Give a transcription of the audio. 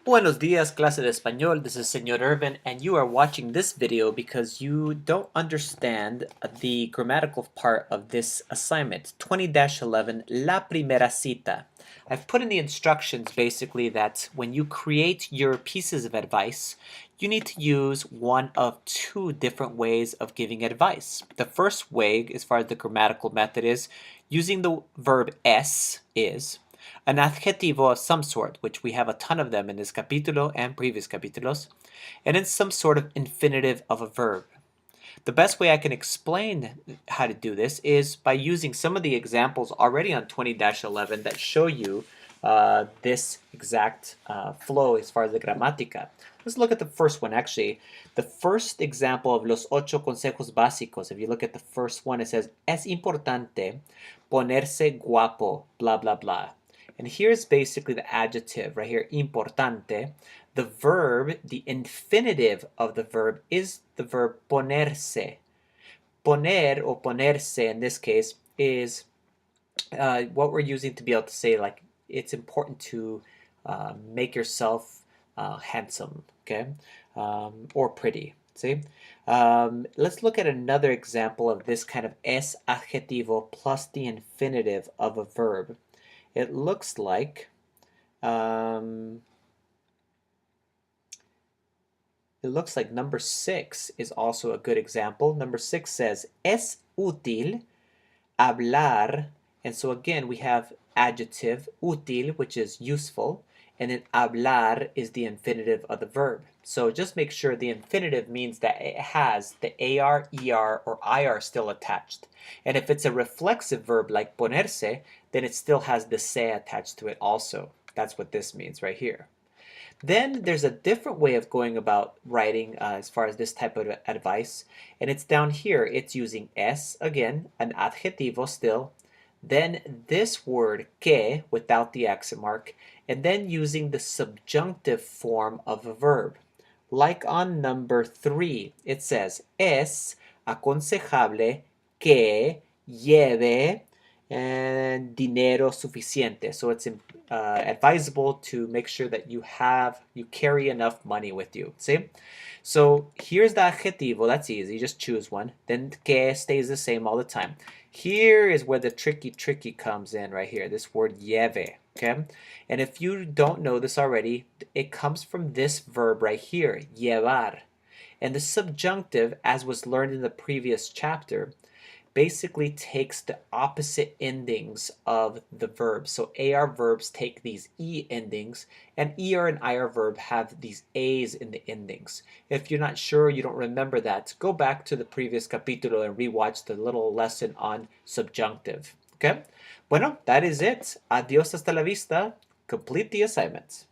Buenos dias, clase de español. This is Señor Irvin, and you are watching this video because you don't understand the grammatical part of this assignment. 20-11, La Primera Cita. I've put in the instructions basically that when you create your pieces of advice, you need to use one of two different ways of giving advice. The first way, as far as the grammatical method is, using the verb es is, an adjetivo of some sort, which we have a ton of them in this capítulo and previous capítulos, and then some sort of infinitive of a verb. The best way I can explain how to do this is by using some of the examples already on 20-11 that show you this exact flow as far as the gramática. Let's look at the first one actually. The first example of los ocho consejos básicos, if you look at the first one, it says, es importante ponerse guapo, blah, blah, blah. And here's basically the adjective right here, importante. The verb, the infinitive of the verb is the verb ponerse. Poner or ponerse in this case is what we're using to be able to say like it's important to make yourself handsome, okay, or pretty. See? Let's look at another example of this kind of es adjetivo plus the infinitive of a verb. It looks like number 6 is also a good example. Number 6 says, es útil hablar. And so again, we have adjective, útil, which is useful. And then hablar is the infinitive of the verb. So just make sure the infinitive means that it has the AR, ER, or IR still attached. And if it's a reflexive verb like ponerse, then it still has the se attached to it also. That's what this means right here. Then there's a different way of going about writing as far as this type of advice. And it's down here. It's using es, again, an adjetivo still. Then this word que without the accent mark. And then using the subjunctive form of a verb. Like on number 3, it says, es aconsejable que lleve dinero suficiente. So it's advisable to make sure that you carry enough money with you. See? So here's the adjetivo. That's easy. Just choose one. Then que stays the same all the time. Here is where the tricky comes in right here. This word lleve. Okay? And if you don't know this already, it comes from this verb right here, llevar. And the subjunctive, as was learned in the previous chapter, basically takes the opposite endings of the verb. So AR verbs take these E endings, and ER and IR verb have these A's in the endings. If you're not sure, you don't remember that, go back to the previous capítulo and rewatch the little lesson on subjunctive. Okay? Bueno, that is it. Adios hasta la vista. Complete the assignment.